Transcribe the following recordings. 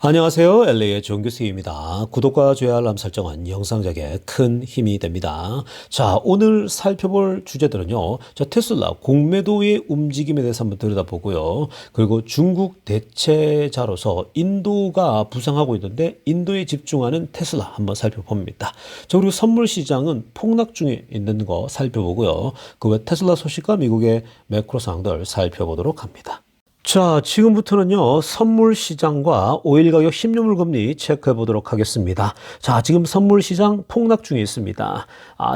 안녕하세요. LA의 정 교수입니다. 구독과 좋아요 알람 설정은 영상 제작에 큰 힘이 됩니다. 자, 오늘 살펴볼 주제들은요. 자, 테슬라 공매도의 움직임에 대해서 한번 들여다보고요. 그리고 중국 대체자로서 인도가 부상하고 있는데 인도에 집중하는 테슬라 한번 살펴봅니다. 자, 그리고 선물 시장은 폭락 중에 있는 거 살펴보고요. 그 외 테슬라 소식과 미국의 매크로 상황들 살펴보도록 합니다. 자, 지금부터는요, 선물 시장과 오일 가격 10년물 금리 체크해 보도록 하겠습니다. 자, 지금 선물 시장 폭락 중에 있습니다.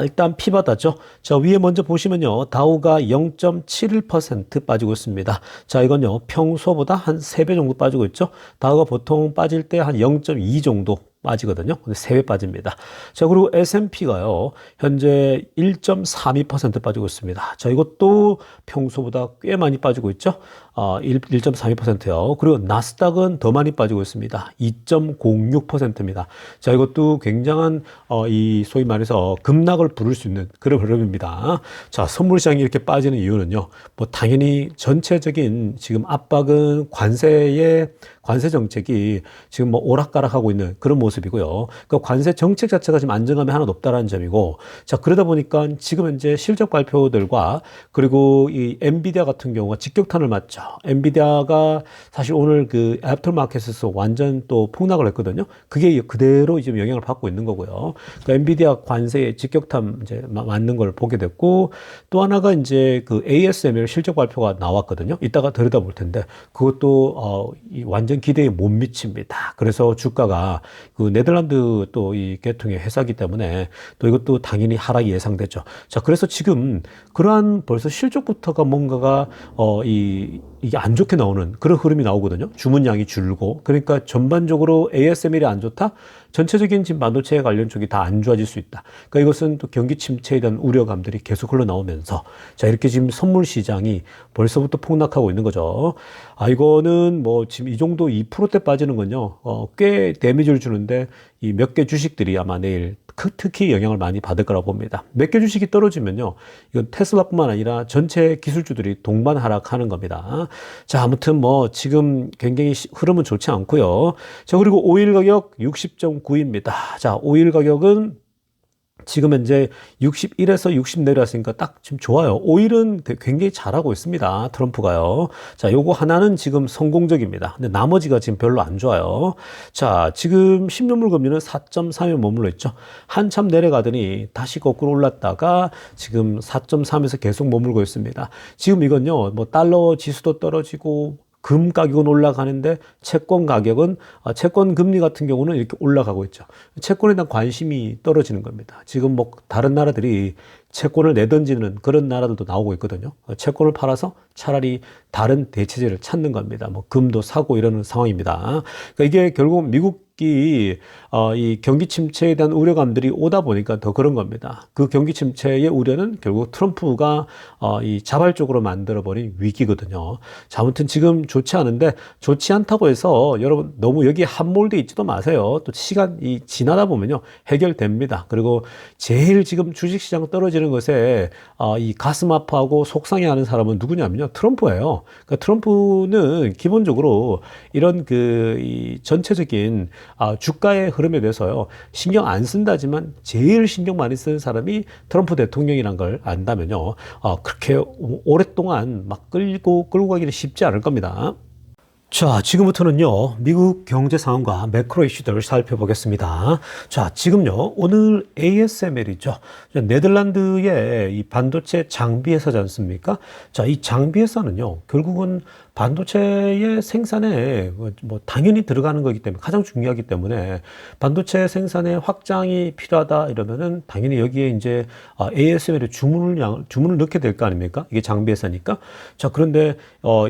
일단 피바다죠. 자, 위에 먼저 보시면요, 다우가 0.71% 빠지고 있습니다. 자, 이건요, 평소보다 한 3배 정도 빠지고 있죠. 다우가 보통 빠질 때 한 0.2 정도 빠지거든요. 근데 3배 빠집니다. 자, 그리고 S&P가요, 현재 1.32% 빠지고 있습니다. 자, 이것도 평소보다 꽤 많이 빠지고 있죠. 1.32%요. 그리고 나스닥은 더 많이 빠지고 있습니다. 2.06%입니다. 자, 이것도 굉장한, 이 소위 말해서 급락을 부를 수 있는 그런 흐름입니다. 자, 선물 시장이 이렇게 빠지는 이유는요, 뭐, 당연히 전체적인 지금 압박은 관세 정책이 지금 뭐 오락가락하고 있는 그런 모습이고요. 그 관세 정책 자체가 지금 안정감이 하나도 없다라는 점이고, 자, 그러다 보니까 지금 현재 실적 발표들과 그리고 이 엔비디아 같은 경우가 직격탄을 맞죠. 엔비디아가 사실 오늘 그 애프터마켓에서 완전 또 폭락을 했거든요. 그게 그대로 지금 영향을 받고 있는 거고요. 그러니까 엔비디아 관세에 직격탄 이제 맞는 걸 보게 됐고, 또 하나가 이제 그 ASML 실적 발표가 나왔거든요. 이따가 들여다볼 텐데 그것도 완전 기대에 못 미칩니다. 그래서 주가가 그 네덜란드 또 이 계통의 회사기 때문에 또 이것도 당연히 하락이 예상되죠. 자, 그래서 지금 그러한 벌써 실적부터가 뭔가가 이게 안 좋게 나오는 그런 흐름이 나오거든요. 주문량이 줄고. 그러니까 전반적으로 ASML이 안 좋다? 전체적인 지금 반도체 관련 쪽이 다 안 좋아질 수 있다. 그러니까 이것은 또 경기 침체에 대한 우려감들이 계속 흘러나오면서 자, 이렇게 지금 선물 시장이 벌써부터 폭락하고 있는 거죠. 이거는 뭐 지금 이 정도 2%대 빠지는 건요, 꽤 데미지를 주는데 이 몇 개 주식들이 아마 내일 특히 영향을 많이 받을 거라고 봅니다. 몇 개 주식이 떨어지면요, 이건 테슬라뿐만 아니라 전체 기술주들이 동반 하락하는 겁니다. 자, 아무튼 뭐 지금 굉장히 흐름은 좋지 않고요. 자, 그리고 오일 가격 60.9입니다. 자, 오일 가격은 지금 현재 61에서 60 내려왔으니까 딱 지금 좋아요. 오일은 굉장히 잘하고 있습니다. 트럼프가요. 자, 요거 하나는 지금 성공적입니다. 근데 나머지가 지금 별로 안 좋아요. 자, 지금 10년물 금리는 4.3에 머물러 있죠. 한참 내려가더니 다시 거꾸로 올랐다가 지금 4.3에서 계속 머물고 있습니다. 지금 이건요, 뭐 달러 지수도 떨어지고 금 가격은 올라가는데 채권 가격은, 채권 금리 같은 경우는 이렇게 올라가고 있죠. 채권에 대한 관심이 떨어지는 겁니다. 지금 뭐 다른 나라들이 채권을 내던지는 그런 나라들도 나오고 있거든요. 채권을 팔아서 차라리 다른 대체제를 찾는 겁니다. 뭐 금도 사고 이러는 상황입니다. 그러니까 이게 결국 미국이 이 경기 침체에 대한 우려감들이 오다 보니까 더 그런 겁니다. 그 경기 침체의 우려는 결국 트럼프가 이 자발적으로 만들어버린 위기거든요. 자, 아무튼 지금 좋지 않은데, 좋지 않다고 해서 여러분 너무 여기에 함몰돼 있지도 마세요. 또 시간이 지나다 보면요, 해결됩니다. 그리고 제일 지금 주식시장 떨어지는 것에 이 가슴 아파하고 속상해하는 사람은 누구냐면요, 트럼프예요. 그러니까 트럼프는 기본적으로 이런 이 전체적인 주가의 흐름에 대해서요, 신경 안 쓴다지만 제일 신경 많이 쓰는 사람이 트럼프 대통령이란 걸 안다면요, 그렇게 오랫동안 막 끌고 가기는 쉽지 않을 겁니다. 자, 지금부터는요, 미국 경제 상황과 매크로 이슈들을 살펴보겠습니다. 자, 지금요, 오늘 ASML이죠. 네덜란드의 이 반도체 장비 회사지 않습니까? 자, 이 장비 회사는요, 결국은 반도체의 생산에 뭐 당연히 들어가는 거기 때문에, 가장 중요하기 때문에 반도체 생산에 확장이 필요하다 이러면은 당연히 여기에 이제 ASML에 주문을 넣게 될 거 아닙니까? 이게 장비 회사니까. 자, 그런데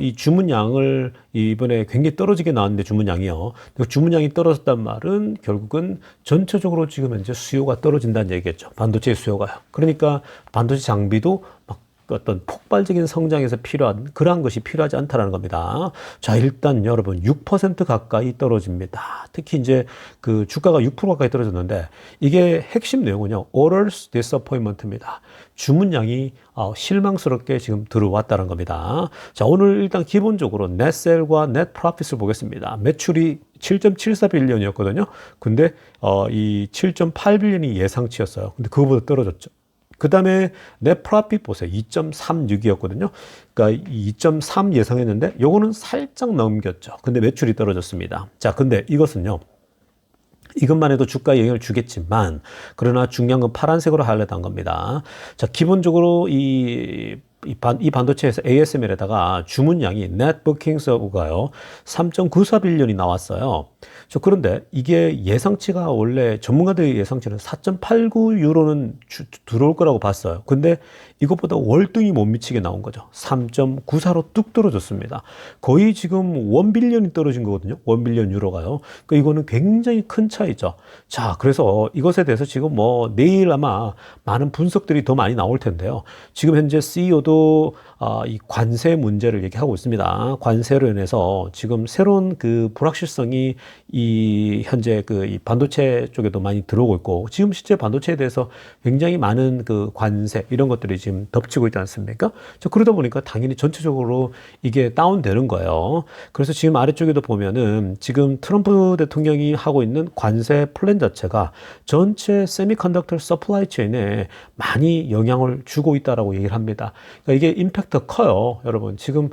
이 주문량을 이번에 굉장히 떨어지게 나왔는데, 주문량이요. 주문량이 떨어졌단 말은 결국은 전체적으로 지금 현재 수요가 떨어진다는 얘기겠죠. 반도체 수요가요. 그러니까 반도체 장비도 막 어떤 폭발적인 성장에서 필요한 그러한 것이 필요하지 않다라는 겁니다. 자, 일단 여러분 6% 가까이 떨어집니다. 특히 이제 그 주가가 6% 가까이 떨어졌는데 이게 핵심 내용은요. orders disappointment입니다. 주문량이 실망스럽게 지금 들어왔다는 겁니다. 자, 오늘 일단 기본적으로 net sale과 net profit을 보겠습니다. 매출이 7.74빌리언이었거든요. 근데 이 7.8빌리언이 예상치였어요. 근데 그거보다 떨어졌죠. 그 다음에 net profit 보세요. 2.36이었거든요. 그러니까 2.3 예상했는데 요거는 살짝 넘겼죠. 근데 매출이 떨어졌습니다. 자, 근데 이것은요. 이것만 해도 주가에 영향을 주겠지만 그러나 중요한 건 파란색으로 하이라이트한 겁니다. 자, 기본적으로 이 반도체에서 ASML에다가 주문량이 net bookings가요 3.94빌리언이 나왔어요. 그런데 이게 예상치가 원래 전문가들의 예상치는 4.89 유로는 들어올 거라고 봤어요. 근데 이것보다 월등히 못 미치게 나온 거죠. 3.94로 뚝 떨어졌습니다. 거의 지금 1빌리언이 떨어진 거거든요. 1빌리언 유로가요. 그러니까 이거는 굉장히 큰 차이죠. 자, 그래서 이것에 대해서 지금 뭐 내일 아마 많은 분석들이 더 많이 나올 텐데요. 지금 현재 CEO도 이 관세 문제를 얘기하고 있습니다. 관세로 인해서 지금 새로운 그 불확실성이 이 현재 그 이 반도체 쪽에도 많이 들어오고 있고 지금 실제 반도체에 대해서 굉장히 많은 그 관세 이런 것들이 지금 덮치고 있지 않습니까? 그러다 보니까 당연히 전체적으로 이게 다운되는 거예요. 그래서 지금 아래쪽에도 보면은 지금 트럼프 대통령이 하고 있는 관세 플랜 자체가 전체 세미컨덕터 서플라이 체인에 많이 영향을 주고 있다라고 얘기를 합니다. 그러니까 이게 임팩트가 커요, 여러분. 지금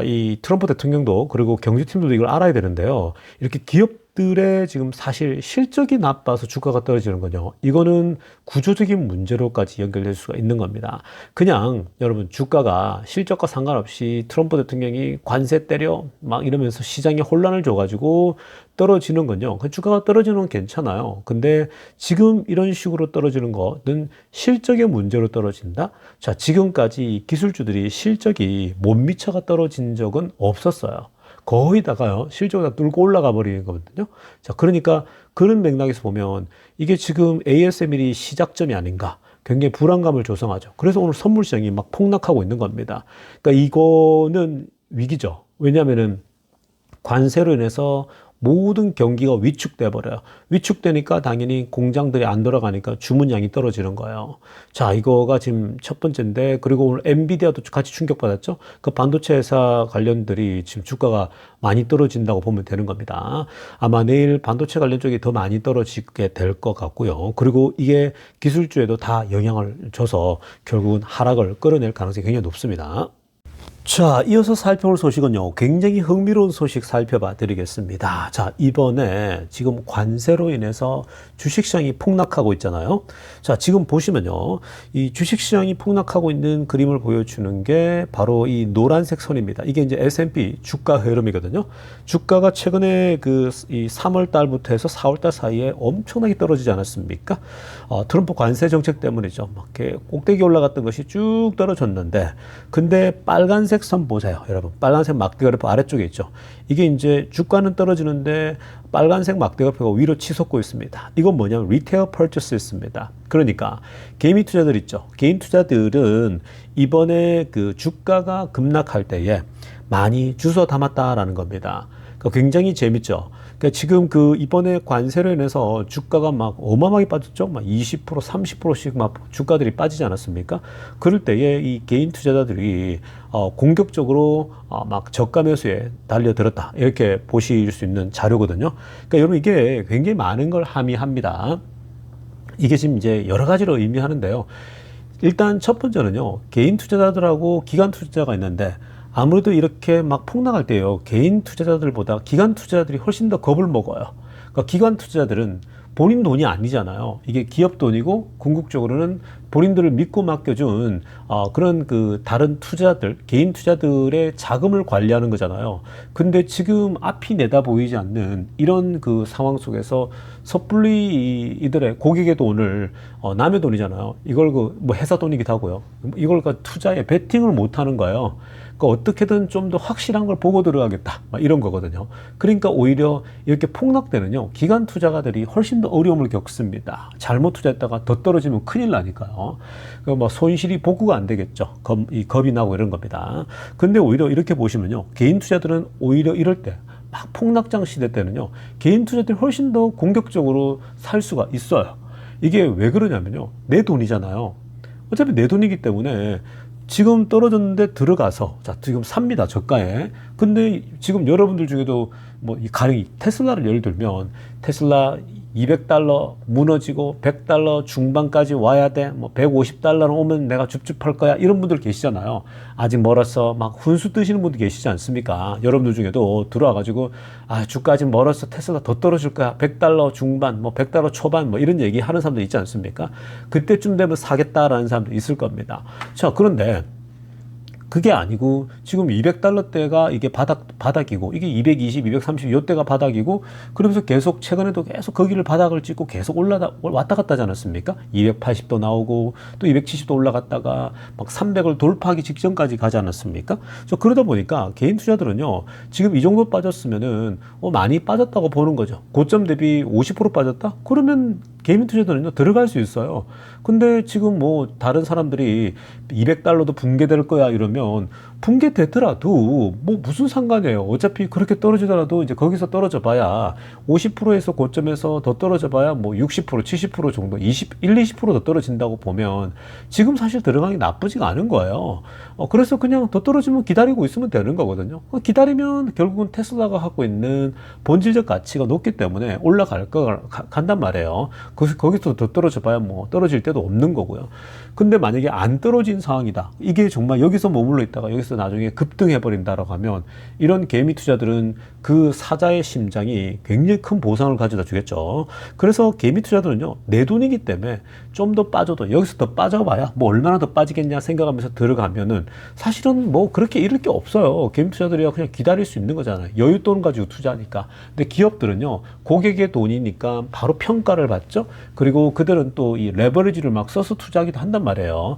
이 트럼프 대통령도 그리고 경제팀들도 이걸 알아야 되는데요. 이렇게 기업들의 지금 사실 실적이 나빠서 주가가 떨어지는 거죠. 이거는 구조적인 문제로까지 연결될 수가 있는 겁니다. 그냥 여러분 주가가 실적과 상관없이 트럼프 대통령이 관세 때려 막 이러면서 시장에 혼란을 줘가지고 떨어지는 건요. 그 주가가 떨어지는 건 괜찮아요. 근데 지금 이런 식으로 떨어지는 거는 실적의 문제로 떨어진다? 자, 지금까지 기술주들이 실적이 못 미쳐가 떨어진 적은 없었어요. 거의 다가요. 실적을 다 뚫고 올라가 버리는 거거든요. 자, 그러니까 그런 맥락에서 보면 이게 지금 ASML이 시작점이 아닌가. 굉장히 불안감을 조성하죠. 그래서 오늘 선물 시장이 막 폭락하고 있는 겁니다. 그러니까 이거는 위기죠. 왜냐하면은 관세로 인해서 모든 경기가 위축돼 버려요. 위축되니까 당연히 공장들이 안 돌아가니까 주문량이 떨어지는 거예요. 자, 이거가 지금 첫 번째인데, 그리고 오늘 엔비디아도 같이 충격받았죠. 그 반도체 회사 관련들이 지금 주가가 많이 떨어진다고 보면 되는 겁니다. 아마 내일 반도체 관련 쪽이 더 많이 떨어지게 될 것 같고요. 그리고 이게 기술주에도 다 영향을 줘서 결국은 하락을 끌어낼 가능성이 굉장히 높습니다. 자, 이어서 살펴볼 소식은요, 굉장히 흥미로운 소식 살펴봐 드리겠습니다. 자, 이번에 지금 관세로 인해서 주식시장이 폭락하고 있잖아요. 자, 지금 보시면요, 이 주식시장이 폭락하고 있는 그림을 보여주는 게 바로 이 노란색 선입니다. 이게 이제 S&P 주가 흐름이거든요. 주가가 최근에 이 3월 달부터 해서 4월 달 사이에 엄청나게 떨어지지 않았습니까? 트럼프 관세 정책 때문이죠. 막 이렇게 꼭대기 올라갔던 것이 쭉 떨어졌는데, 근데 빨간색 선 보세요, 여러분. 빨간색 막대 그래프 아래쪽에 있죠. 이게 이제 주가는 떨어지는데 빨간색 막대 그래프가 위로 치솟고 있습니다. 이건 뭐냐면 리테일 퍼체스입니다. 그러니까 개미 투자들 있죠. 개인 투자들은 이번에 그 주가가 급락할 때에 많이 주워 담았다라는 겁니다. 그러니까 굉장히 재밌죠. 그러니까 지금 이번에 관세로 인해서 주가가 막 어마어마하게 빠졌죠. 막 20%, 30%씩 막 주가들이 빠지지 않았습니까? 그럴 때에 이 개인 투자자들이 공격적으로 막 저가 매수에 달려들었다. 이렇게 보실 수 있는 자료거든요. 그러니까 여러분 이게 굉장히 많은 걸 함의합니다. 이게 지금 이제 여러 가지로 의미하는데요. 일단 첫 번째는요, 개인 투자자들하고 기관 투자자가 있는데 아무래도 이렇게 막 폭락할 때요, 개인 투자자들보다 기관 투자자들이 훨씬 더 겁을 먹어요. 그러니까 기관 투자자들은 본인 돈이 아니잖아요. 이게 기업 돈이고 궁극적으로는 본인들을 믿고 맡겨준 그런 다른 투자들, 개인 투자들의 자금을 관리하는 거잖아요. 근데 지금 앞이 내다 보이지 않는 이런 상황 속에서 섣불리 이들의 고객의 돈을 남의 돈이잖아요. 이걸 뭐 회사 돈이기도 하고요. 이걸 투자에 베팅을 못 하는 거예요. 그러니까 어떻게든 좀 더 확실한 걸 보고 들어가겠다, 이런 거거든요. 그러니까 오히려 이렇게 폭락되는요, 기관 투자가들이 훨씬 더 어려움을 겪습니다. 잘못 투자했다가 더 떨어지면 큰일 나니까요. 거죠. 그 뭐 손실이 복구가 안 되겠죠. 이 겁이 나고 이런 겁니다. 근데 오히려 이렇게 보시면요. 개인 투자들은 오히려 이럴 때 막 폭락장 시대 때는요. 개인 투자들이 훨씬 더 공격적으로 살 수가 있어요. 이게 왜 그러냐면요. 내 돈이잖아요. 어차피 내 돈이기 때문에 지금 떨어졌는데 들어가서 자 지금 삽니다 저가에. 근데 지금 여러분들 중에도 뭐 이 가령 테슬라를 예를 들면 테슬라 200달러 무너지고 100달러 중반까지 와야 돼. 뭐 150달러로 오면 내가 줍줍할 거야. 이런 분들 계시잖아요. 아직 멀었어. 막 훈수 뜨시는 분들 계시지 않습니까? 여러분들 중에도 들어와가지고 아 주가 아직 멀었어. 테슬라 더 떨어질 거야. 100달러 중반, 뭐 100달러 초반 뭐 이런 얘기 하는 사람들 있지 않습니까? 그때쯤 되면 사겠다라는 사람도 있을 겁니다. 자, 그런데 그게 아니고 지금 200달러대가 이게 바닥이고 이게 220, 230 요때가 바닥이고 그러면서 계속 최근에도 계속 거기를 바닥을 찍고 계속 왔다 갔다 하지 않았습니까? 280도 나오고 또 270도 올라갔다가 막 300을 돌파하기 직전까지 가지 않았습니까? 그러다 보니까 개인 투자들은요 지금 이 정도 빠졌으면은 많이 빠졌다고 보는 거죠. 고점 대비 50% 빠졌다? 그러면 개인 투자들은요 들어갈 수 있어요. 근데 지금 뭐 다른 사람들이 200달러도 붕괴될 거야 이러면 붕괴되더라도 뭐 무슨 상관이에요. 어차피 그렇게 떨어지더라도 이제 거기서 떨어져 봐야 50%에서 고점에서 더 떨어져 봐야 뭐 60%, 70% 정도, 20% 더 떨어진다고 보면 지금 사실 들어가기 나쁘지가 않은 거예요. 그래서 그냥 더 떨어지면 기다리고 있으면 되는 거거든요. 기다리면 결국은 테슬라가 갖고 있는 본질적 가치가 높기 때문에 간단 말이에요. 거기서 더 떨어져 봐야 뭐 떨어질 때도 없는 거고요. 근데 만약에 안 떨어진 상황이다. 이게 정말 여기서 머물러 있다가 여기서 나중에 급등해버린다라고 하면 이런 개미 투자들은 그 사자의 심장이 굉장히 큰 보상을 가져다 주겠죠. 그래서 개미 투자들은요, 내 돈이기 때문에 좀 더 빠져도 여기서 더 빠져봐야 뭐 얼마나 더 빠지겠냐 생각하면서 들어가면은 사실은 뭐 그렇게 잃을 게 없어요. 개미 투자들이야 그냥 기다릴 수 있는 거잖아요. 여윳돈 가지고 투자하니까. 근데 기업들은요, 고객의 돈이니까 바로 평가를 받죠. 그리고 그들은 또 이 레버리지를 막 써서 투자하기도 한단 말이에요.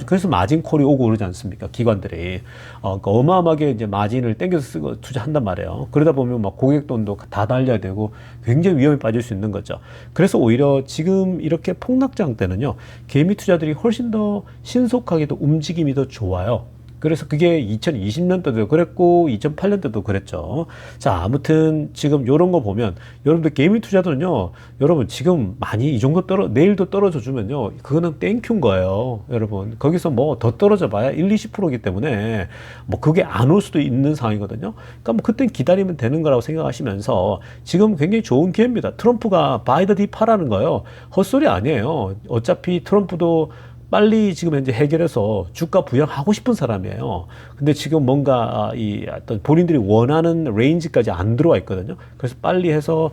그래서 마진 콜이 오고 그러지 않습니까? 기관들이. 그러니까 어마어마하게 이제 마진을 땡겨서 쓰고 투자한단 말이에요. 그러다 보면 막 고객 돈도 다 달려야 되고 굉장히 위험에 빠질 수 있는 거죠. 그래서 오히려 지금 이렇게 폭락장 때는요, 개미 투자들이 훨씬 더 신속하게도 움직임이 더 좋아요. 그래서 그게 2020년도도 그랬고 2008년도도 그랬죠. 자, 아무튼 지금 요런 거 보면 여러분들 개미 투자들은요, 여러분 지금 많이 이 정도 내일도 떨어져 주면요, 그거는 땡큐인 거예요. 여러분 거기서 뭐 더 떨어져 봐야 1, 20%이기 때문에 뭐 그게 안 올 수도 있는 상황이거든요. 그러니까 뭐 그땐 기다리면 되는 거라고 생각하시면서 지금 굉장히 좋은 기회입니다. 트럼프가 바이 더 딥 하라는 거예요. 헛소리 아니에요. 어차피 트럼프도 빨리 지금 현재 해결해서 주가 부양하고 싶은 사람이에요. 근데 지금 뭔가 이 어떤 본인들이 원하는 레인지까지 안 들어와 있거든요. 그래서 빨리 해서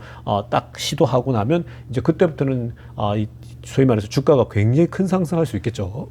딱 시도하고 나면 이제 그때부터는 소위 말해서 주가가 굉장히 큰 상승할 수 있겠죠.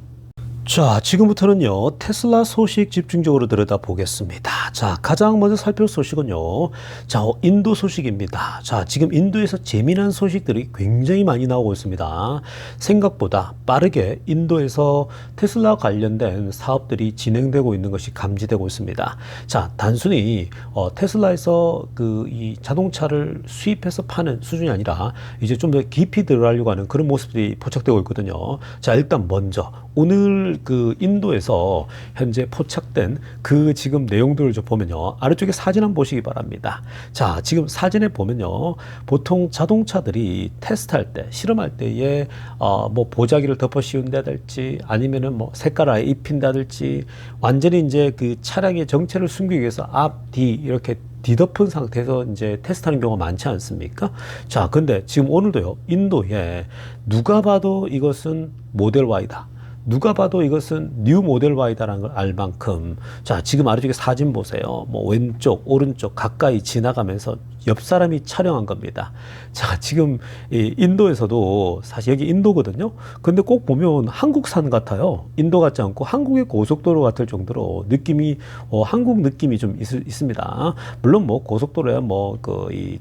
자, 지금부터는요, 테슬라 소식 집중적으로 들여다보겠습니다. 자, 가장 먼저 살펴볼 소식은요, 자, 인도 소식입니다. 자, 지금 인도에서 재미난 소식들이 굉장히 많이 나오고 있습니다. 생각보다 빠르게 인도에서 테슬라 관련된 사업들이 진행되고 있는 것이 감지되고 있습니다. 자, 단순히 테슬라에서 이 자동차를 수입해서 파는 수준이 아니라 이제 좀 더 깊이 들어가려고 하는 그런 모습들이 포착되고 있거든요. 자, 일단 먼저 오늘 그 인도에서 현재 포착된 그 지금 내용들을 좀 보면요, 아래쪽에 사진 한번 보시기 바랍니다. 자, 지금 사진에 보면요, 보통 자동차들이 테스트할 때, 실험할 때에 뭐 보자기를 덮어 씌운다든지 아니면은 뭐 색깔을 아예 입힌다든지 완전히 이제 그 차량의 정체를 숨기기 위해서 앞, 뒤 이렇게 뒤덮은 상태에서 이제 테스트하는 경우가 많지 않습니까? 자, 근데 지금 오늘도요, 인도에 누가 봐도 이것은 모델 Y다, 누가 봐도 이것은 뉴 모델 Y다라는 걸 알 만큼, 자, 지금 아래쪽에 사진 보세요. 뭐 왼쪽, 오른쪽 가까이 지나가면서 옆 사람이 촬영한 겁니다. 자, 지금 이 인도에서도 사실 여기 인도거든요. 근데 꼭 보면 한국산 같아요. 인도 같지 않고 한국의 고속도로 같을 정도로 느낌이 한국 느낌이 좀 있습니다. 물론 뭐 고속도로야 뭐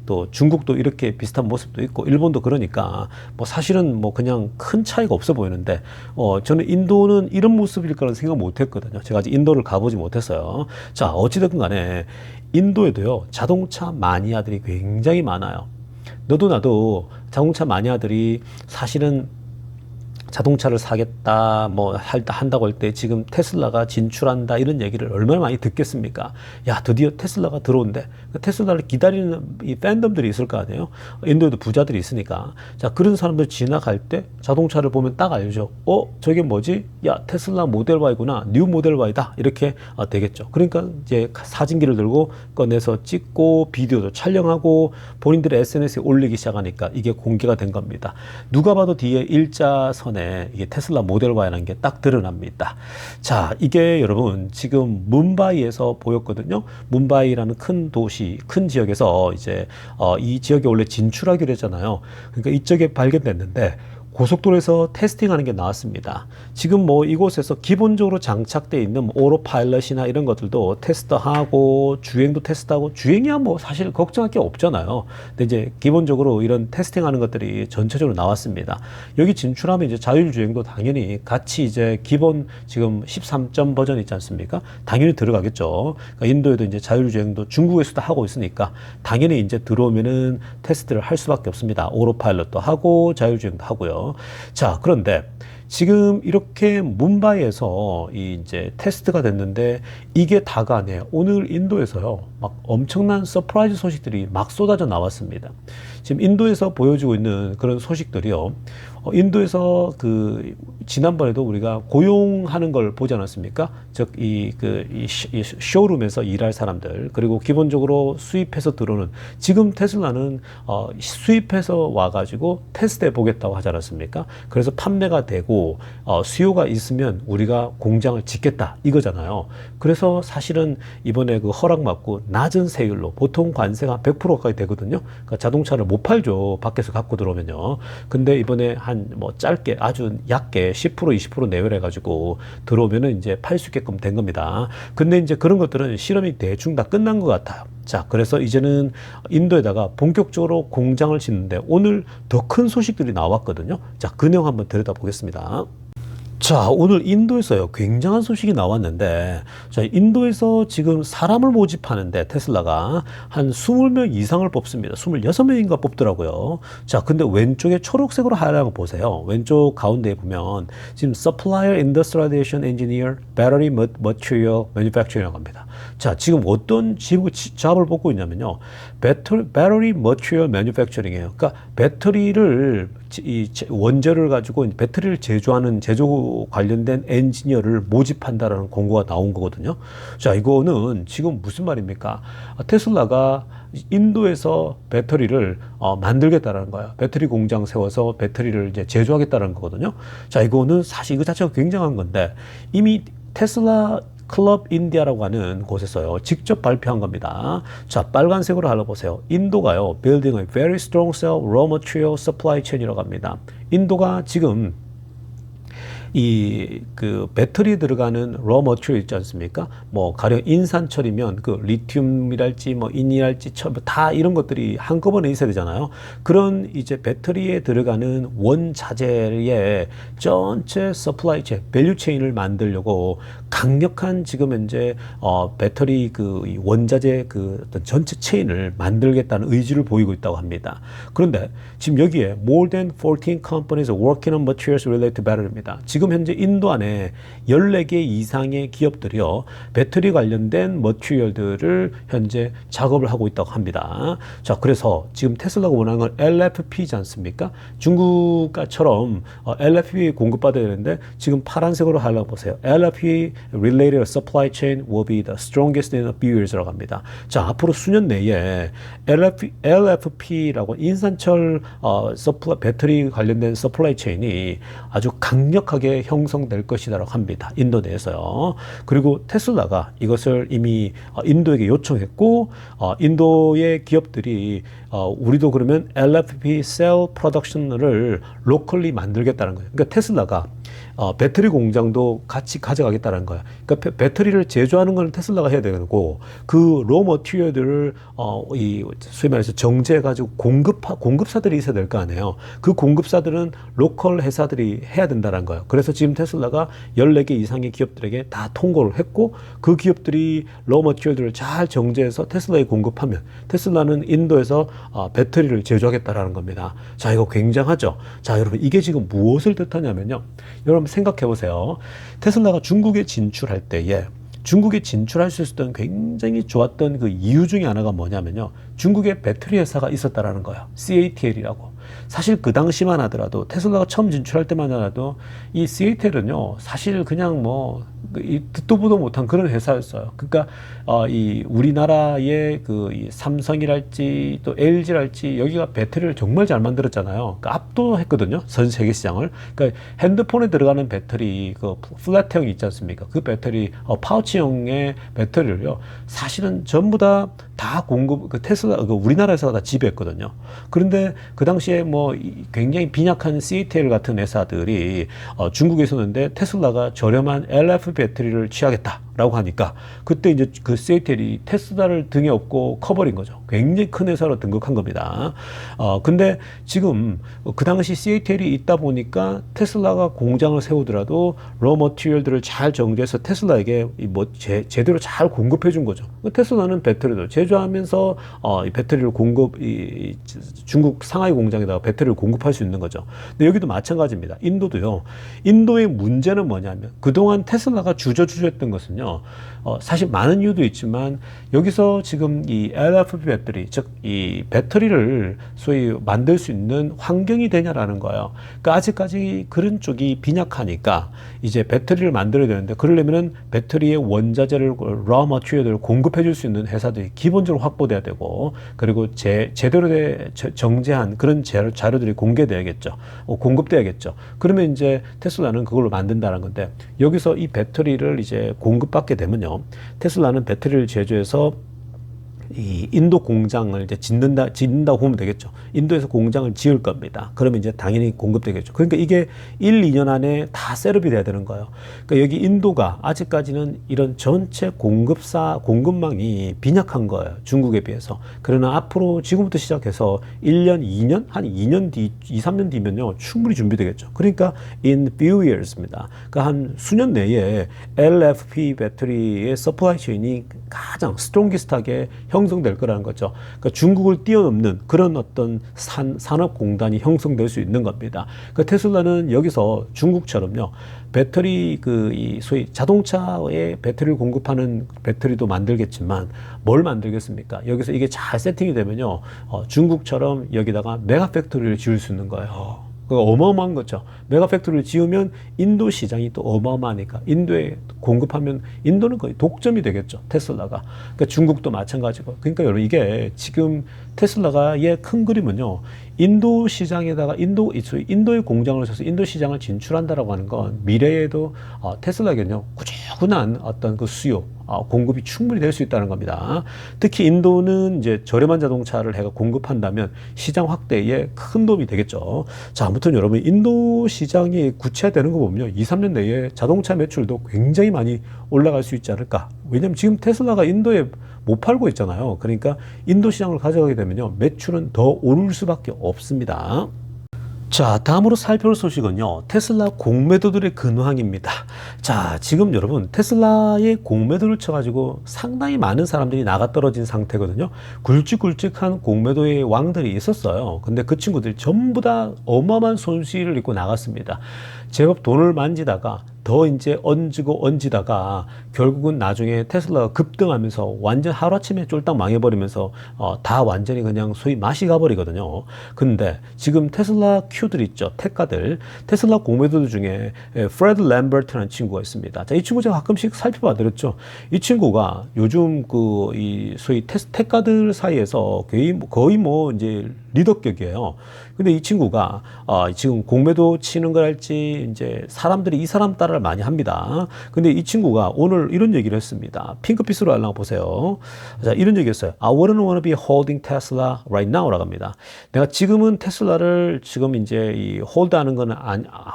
또 중국도 이렇게 비슷한 모습도 있고 일본도 그러니까 뭐 사실은 뭐 그냥 큰 차이가 없어 보이는데 저는 인도는 이런 모습일 거라는 생각 못 했거든요. 제가 아직 인도를 가보지 못했어요. 자, 어찌됐든 간에 인도에도요, 자동차 마니아들이 굉장히 많아요. 너도 나도 자동차 마니아들이 사실은 자동차를 사겠다, 뭐 한다고 할 때 지금 테슬라가 진출한다 이런 얘기를 얼마나 많이 듣겠습니까? 야, 드디어 테슬라가 들어온대. 테슬라를 기다리는 이 팬덤들이 있을 거 아니에요? 인도에도 부자들이 있으니까. 자, 그런 사람들 지나갈 때 자동차를 보면 딱 알죠. 저게 뭐지? 야, 테슬라 모델 Y구나. 뉴 모델 Y다. 이렇게 되겠죠. 그러니까 이제 사진기를 들고 꺼내서 찍고 비디오도 촬영하고 본인들의 SNS에 올리기 시작하니까 이게 공개가 된 겁니다. 누가 봐도 뒤에 일자선에 이게 테슬라 모델 Y라는 게 딱 드러납니다. 자, 이게 여러분 지금 뭄바이에서 보였거든요. 뭄바이라는 큰 도시, 큰 지역에서 이제 이 지역에 원래 진출하기로 했잖아요. 그러니까 이쪽에 발견됐는데 고속도로에서 테스팅하는 게 나왔습니다. 지금 뭐 이곳에서 기본적으로 장착되어 있는 오토파일럿이나 이런 것들도 테스트하고 주행도 테스트하고 주행이야 뭐 사실 걱정할 게 없잖아요. 근데 이제 기본적으로 이런 테스팅하는 것들이 전체적으로 나왔습니다. 여기 진출하면 이제 자율주행도 당연히 같이 이제 기본 지금 13점 버전 있지 않습니까? 당연히 들어가겠죠. 그러니까 인도에도 이제 자율주행도 중국에서도 하고 있으니까 당연히 이제 들어오면은 테스트를 할 수밖에 없습니다. 오토파일럿도 하고 자율주행도 하고요. 자, 그런데 지금 이렇게 뭄바이에서 이제 테스트가 됐는데 이게 다가 아니에요. 오늘 인도에서요, 막 엄청난 서프라이즈 소식들이 막 쏟아져 나왔습니다. 지금 인도에서 보여주고 있는 그런 소식들이요. 인도에서 그 지난번에도 우리가 고용하는 걸 보지 않았습니까? 즉 이 쇼룸에서 일할 사람들, 그리고 기본적으로 수입해서 들어오는, 지금 테슬라는 수입해서 와가지고 테스트해 보겠다고 하지 않았습니까? 그래서 판매가 되고 수요가 있으면 우리가 공장을 짓겠다 이거잖아요. 그래서 사실은 이번에 그 허락받고 낮은 세율로, 보통 관세가 100% 가까이 되거든요. 그러니까 자동차를 못 팔죠, 밖에서 갖고 들어오면요. 근데 이번에 한 뭐 짧게 아주 얕게 10% 20% 내외를 해가지고 들어오면은 이제 팔 수 있게끔 된 겁니다. 근데 이제 그런 것들은 실험이 대충 다 끝난 것 같아요. 자, 그래서 이제는 인도에다가 본격적으로 공장을 짓는데 오늘 더 큰 소식들이 나왔거든요. 자, 그 내용 한번 들여다보겠습니다. 자, 오늘 인도에서요, 굉장한 소식이 나왔는데, 자, 인도에서 지금 사람을 모집하는데 테슬라가 한 20명 이상을 뽑습니다. 26명인가 뽑더라고요. 자, 근데 왼쪽에 초록색으로 하얀 거 보세요. 왼쪽 가운데에 보면 지금 Supplier Industrialization Engineer, Battery Material Manufacturing이라고 합니다. 자, 지금 어떤 잡을 뽑고 있냐면요, Battery Material Manufacturing이에요. 그러니까 배터리를 이 원재료를 가지고 배터리를 제조하는 제조 관련된 엔지니어를 모집한다라는 공고가 나온 거거든요. 자, 이거는 지금 무슨 말입니까? 테슬라가 인도에서 배터리를 만들겠다라는 거예요. 배터리 공장 세워서 배터리를 이제 제조하겠다는 거거든요. 자, 이거는 사실 이거 자체가 굉장한 건데 이미 테슬라 클럽 인디아라고 하는 곳에서요, 직접 발표한 겁니다. 자, 빨간색으로 알아보세요. 인도가요, building a very strong cell raw material supply chain이라고 합니다. 인도가 지금 이 그 배터리에 들어가는 raw material 있지 않습니까? 뭐 가령 인산철이면 그 리튬이랄지 뭐 인이랄지 다 이런 것들이 한꺼번에 있어야 되잖아요. 그런 이제 배터리에 들어가는 원자재의 전체 서플라이 체인, 밸류 체인을 만들려고 강력한 지금 현재 배터리 그 원자재 그 어떤 전체 체인을 만들겠다는 의지를 보이고 있다고 합니다. 그런데 지금 여기에 more than 14 companies working on materials related to battery입니다. 지금 현재 인도 안에 14개 이상의 기업들이요, 배터리 관련된 머티리얼들을 현재 작업을 하고 있다고 합니다. 자, 그래서 지금 테슬라가 원하는 건 LFP이지 않습니까? 중국처럼 LFP 공급받아야 되는데 지금 파란색으로 하려고 보세요. LFP related supply chain will be the strongest in a few years라고 합니다. 자, 앞으로 수년 내에 LFP라고 인산철 배터리 관련된 서플라이 체인이 아주 강력하게 형성될 것이라고 합니다. 인도 내에서요. 그리고 테슬라가 이것을 이미 인도에게 요청했고, 인도의 기업들이 우리도 그러면 LFP 셀 프로덕션을 로컬리 만들겠다는 거예요. 그러니까 테슬라가 배터리 공장도 같이 가져가겠다는 거야. 그러니까 배터리를 제조하는 건 테슬라가 해야 되고 그 로 머티리얼들을 이 소위 말해서 정제해가지고 공급사들이 있어야 될 거 아니에요. 그 공급사들은 로컬 회사들이 해야 된다는 거예요. 그래서 지금 테슬라가 14개 이상의 기업들에게 다 통보를 했고 그 기업들이 로 머티리얼들을 잘 정제해서 테슬라에 공급하면 테슬라는 인도에서 배터리를 제조하겠다라는 겁니다. 자, 이거 굉장하죠. 자, 여러분 이게 지금 무엇을 뜻하냐면요. 여러분 생각해 보세요. 테슬라가 중국에 진출할 때에 중국에 진출할 수 있었던 굉장히 좋았던 그 이유 중에 하나가 뭐냐면요. 중국에 배터리 회사가 있었다라는 거예요. CATL이라고. 사실 그 당시만 하더라도 테슬라가 처음 진출할 때만 하더라도 이 CATL은요. 사실 그냥 뭐 듣도 보도 못한 그런 회사였어요. 그러니까 이 우리나라의 이 삼성이랄지 또 LG랄지 여기가 배터리를 정말 잘 만들었잖아요. 그러니까 압도했거든요. 전 세계 시장을. 그러니까 핸드폰에 들어가는 배터리 그 플랫형 있지 않습니까? 그 배터리 파우치형의 배터리를요. 사실은 전부 다 공급 그 테슬라 그 우리나라 회사가 다 지배했거든요. 그런데 그 당시에 뭐 굉장히 빈약한 CATL 같은 회사들이 중국에 있었는데 테슬라가 저렴한 LF 배터리를 취하겠다라고 하니까 그때 이제 그 CATL이 테슬라를 등에 업고 커버린 거죠. 굉장히 큰 회사로 등극한 겁니다. 근데 지금 그 당시 CATL이 있다 보니까 테슬라가 공장을 세우더라도 로 머티리얼들을 잘 정제해서 테슬라에게 뭐 제대로 잘 공급해 준 거죠. 테슬라는 배터리도 제조하면서 이 배터리를 중국 상하이 공장에다가 배터리를 공급할 수 있는 거죠. 근데 여기도 마찬가지입니다. 인도도요. 인도의 문제는 뭐냐면 그동안 테슬라가 주저했던 것은요. 사실 많은 이유도 있지만 여기서 지금 이 LFP 배터리, 즉 이 배터리를 소위 만들 수 있는 환경이 되냐라는 거예요. 그러니까 아직까지 그런 쪽이 빈약하니까 이제 배터리를 만들어야 되는데 그러려면은 배터리의 원자재를 raw material을 공급해 줄 수 있는 회사들이 기본적으로 확보돼야 되고 그리고 제대로 정제한 그런 자료들이 공개돼야겠죠. 공급돼야겠죠. 그러면 이제 테슬라는 그걸로 만든다는 건데 여기서 이 배터리를 이제 공급받게 되면요. 테슬라는 배터리를 제조해서 이 인도 공장을 이제 짓는다고 보면 되겠죠. 인도에서 공장을 지을 겁니다. 그러면 이제 당연히 공급되겠죠. 그러니까 이게 1, 2년 안에 다 셋업이 돼야 되는 거예요. 그러니까 여기 인도가 아직까지는 이런 전체 공급망이 빈약한 거예요. 중국에 비해서. 그러나 앞으로 지금부터 시작해서 1년, 2년, 한 2년 뒤, 2, 3년 뒤면요. 충분히 준비되겠죠. 그러니까 in few years입니다. 그러니까 한 수년 내에 LFP 배터리의 서플라이 체인이 가장 스트롱기스트하게 형성될 거라는 거죠. 그러니까 중국을 뛰어넘는 그런 어떤 산업 공단이 형성될 수 있는 겁니다. 그러니까 테슬라는 여기서 중국처럼요. 배터리 이 소위 자동차에 배터리를 공급하는 배터리도 만들겠지만 뭘 만들겠습니까? 여기서 이게 잘 세팅이 되면요. 중국처럼 여기다가 메가 팩토리를 지을 수 있는 거예요. 그 어마어마한 거죠. 메가 팩토리를 지으면 인도 시장이 또 어마어마하니까 인도에 공급하면 인도는 거의 독점이 되겠죠. 테슬라가. 그러니까 중국도 마찬가지고. 그러니까 여러분 이게 지금 테슬라가의 큰 그림은요. 인도 시장에다가 인도의 공장을 써서 인도 시장을 진출한다라고 하는 건 미래에도 테슬라에게는요. 꾸준한 어떤 그 수요 공급이 충분히 될 수 있다는 겁니다. 특히 인도는 이제 저렴한 자동차를 해가 공급한다면 시장 확대에 큰 도움이 되겠죠. 자, 아무튼 여러분 인도 시장이 구체화되는 거 보면요. 2, 3년 내에 자동차 매출도 굉장히 많이 올라갈 수 있지 않을까. 왜냐면 지금 테슬라가 인도에 못 팔고 있잖아요. 그러니까 인도 시장을 가져가게 되면요. 매출은 더 오를 수밖에 없습니다. 자, 다음으로 살펴볼 소식은요. 테슬라 공매도들의 근황입니다. 자, 지금 여러분 테슬라의 공매도를 쳐가지고 상당히 많은 사람들이 나가 떨어진 상태거든요. 굵직굵직한 공매도의 왕들이 있었어요. 근데 그 친구들이 전부 다 어마어마한 손실을 입고 나갔습니다. 제법 돈을 만지다가 더 이제 얹지다가 결국은 나중에 테슬라가 급등하면서 완전 하루아침에 쫄딱 망해버리면서 다 완전히 그냥 소위 맛이 가버리거든요. 근데 지금 테슬라 Q들 있죠. 테카들. 테슬라 공매도들 중에 프레드 램버트라는 친구가 있습니다. 자, 이 친구 제가 가끔씩 살펴봐드렸죠. 이 친구가 요즘 이 소위 테카들 사이에서 거의 뭐 이제 리더격이에요. 근데 이 친구가 지금 공매도 치는 걸 할지 이제 사람들이 이 사람 따라 말을 많이 합니다. 근데 이 친구가 오늘 이런 얘기를 했습니다. 핑크빛으로 하려고 보세요. 자, 이런 얘기했어요. I wouldn't want to be holding Tesla right now 라고 합니다. 내가 지금은 테슬라를 지금 이제 이 홀드하는 거는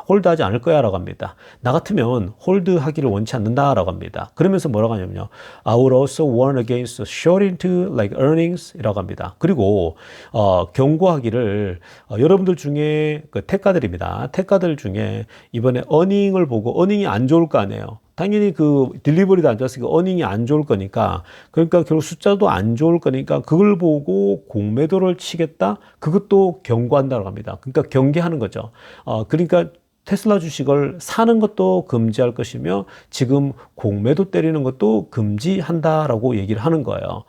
홀드하지 않을 거야 라고 합니다. 나 같으면 홀드하기를 원치 않는다 라고 합니다. 그러면서 뭐라고 하냐면요. I would also warn against short into like earnings 이라고 합니다. 그리고 경고하기를 여러분들 중에 그 테크가들입니다. 테크가들 중에 이번에 어닝을 보고 어닝이 안 좋을 거 아니에요. 당연히 그 딜리버리도 안 좋았으니까 어닝이 안 좋을 거니까 그러니까 결국 숫자도 안 좋을 거니까 그걸 보고 공매도를 치겠다. 그것도 경고한다고 합니다. 그러니까 경계하는 거죠. 그러니까 테슬라 주식을 사는 것도 금지할 것이며 지금 공매도 때리는 것도 금지한다라고 얘기를 하는 거예요.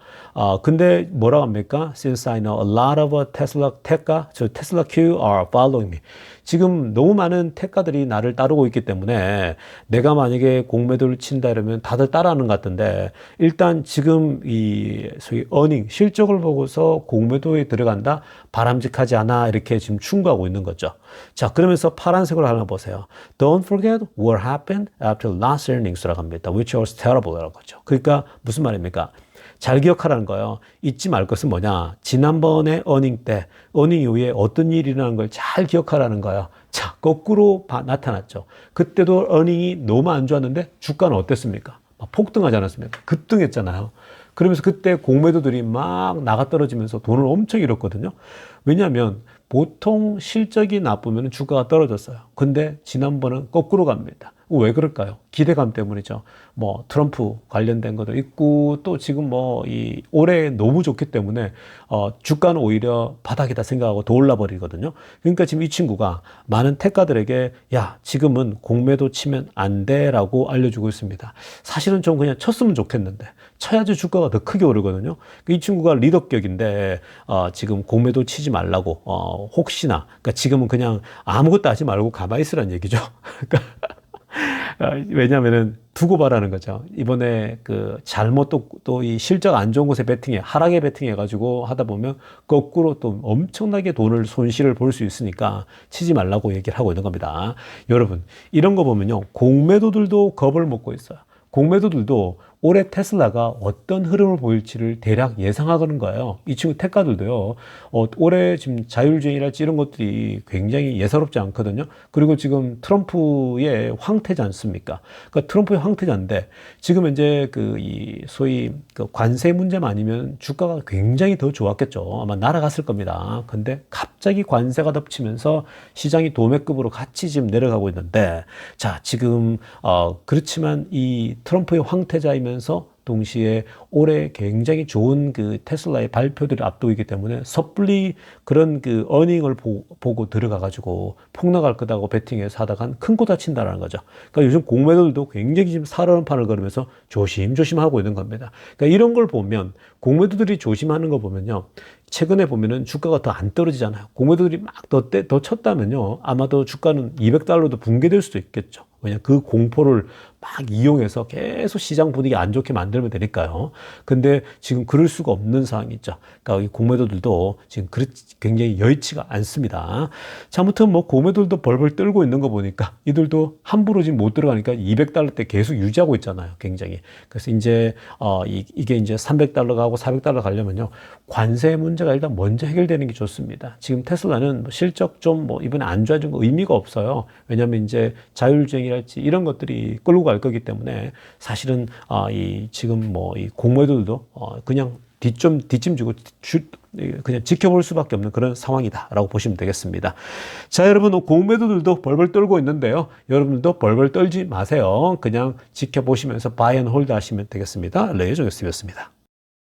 근데 뭐라고 합니까? Since I know a lot of Tesla 테크가, 저 테슬라 Q are following me. 지금 너무 많은 테크가들이 나를 따르고 있기 때문에 내가 만약에 공매도를 친다 이러면 다들 따라하는 것 같은데 일단 지금 이 소위 어닝, 실적을 보고서 공매도에 들어간다? 바람직하지 않아 이렇게 지금 충고하고 있는 거죠. 자, 그러면서 파란색으로 하나 보세요. Don't forget what happened after last earnings라고 합니다. Which was terrible라고 하죠. 그러니까 무슨 말입니까? 잘 기억하라는 거예요. 잊지 말 것은 뭐냐? 지난번에 어닝 때, 어닝 이후에 어떤 일이 일어나는 걸 잘 기억하라는 거예요. 자, 거꾸로 나타났죠. 그때도 어닝이 너무 안 좋았는데 주가는 어땠습니까? 막 폭등하지 않았습니까? 급등했잖아요. 그러면서 그때 공매도들이 막 나가 떨어지면서 돈을 엄청 잃었거든요. 왜냐하면 보통 실적이 나쁘면 주가가 떨어졌어요. 근데 지난번은 거꾸로 갑니다. 왜 그럴까요? 기대감 때문이죠. 뭐 트럼프 관련된 것도 있고 또 지금 뭐 이 올해 너무 좋기 때문에 주가는 오히려 바닥이다 생각하고 더 올라 버리거든요. 그러니까 지금 이 친구가 많은 테크가들에게 야 지금은 공매도 치면 안 돼라고 알려주고 있습니다. 사실은 좀 그냥 쳤으면 좋겠는데 쳐야지 주가가 더 크게 오르거든요. 이 친구가 리더격인데 지금 공매도 치지 말라고 혹시나 그러니까 지금은 그냥 아무것도 하지 말고 가만히 있으라는 얘기죠. 그러니까 왜냐면은 두고 봐라는 거죠. 이번에 그 잘못 또 이 실적 안 좋은 곳에 하락에 베팅해가지고 하다 보면 거꾸로 또 엄청나게 손실을 볼 수 있으니까 치지 말라고 얘기를 하고 있는 겁니다. 여러분, 이런 거 보면요. 공매도들도 겁을 먹고 있어요. 공매도들도 올해 테슬라가 어떤 흐름을 보일지를 대략 예상하는 거예요. 이 친구 테크가들도요. 올해 지금 자율주행이랄지 이런 것들이 굉장히 예사롭지 않거든요. 그리고 지금 트럼프의 황태자 않습니까? 그러니까 트럼프의 황태자인데 지금 현재 이 소위 그 관세 문제만 아니면 주가가 굉장히 더 좋았겠죠. 아마 날아갔을 겁니다. 근데 갑자기 관세가 덮치면서 시장이 도매급으로 같이 지금 내려가고 있는데 자, 지금 그렇지만 이 트럼프의 황태자이면 동시에 올해 굉장히 좋은 그 테슬라의 발표들을 앞두고 있기 때문에 섣불리 그런 그 어닝을 보고 들어가가지고 폭락할 거다고 베팅해서 하다간 큰 코 다친다라는 거죠. 그러니까 요즘 공매도들도 굉장히 지금 살아난 판을 걸으면서 조심조심 하고 있는 겁니다. 그러니까 이런 걸 보면 공매도들이 조심하는 거 보면요. 최근에 보면은 주가가 더 안 떨어지잖아요. 공매도들이 막 더 쳤다면요. 아마도 주가는 $200도 붕괴될 수도 있겠죠. 왜냐 그 공포를 막 이용해서 계속 시장 분위기 안 좋게 만들면 되니까요. 근데 지금 그럴 수가 없는 상황이 있죠. 그러니까 이 공매도들도 지금 굉장히 여의치가 않습니다. 자, 아무튼 뭐 공매도들도 벌벌 떨고 있는 거 보니까 이들도 함부로 지금 못 들어가니까 $200대 계속 유지하고 있잖아요. 굉장히. 그래서 이제 이게 이제 $300 가고 $400 가려면요. 관세 문제가 일단 먼저 해결되는 게 좋습니다. 지금 테슬라는 실적 좀 뭐 이번에 안 좋아진 거 의미가 없어요. 왜냐하면 이제 자율주행이랄지 이런 것들이 끌고 갈 거기 때문에 사실은 지금 뭐 이 공매도들도 그냥 뒷짐 지고 그냥 지켜볼 수밖에 없는 그런 상황이다라고 보시면 되겠습니다. 자, 여러분 공매도들도 벌벌 떨고 있는데요. 여러분들도 벌벌 떨지 마세요. 그냥 지켜보시면서 바이 앤 홀드 하시면 되겠습니다. 레이저 교수였습니다.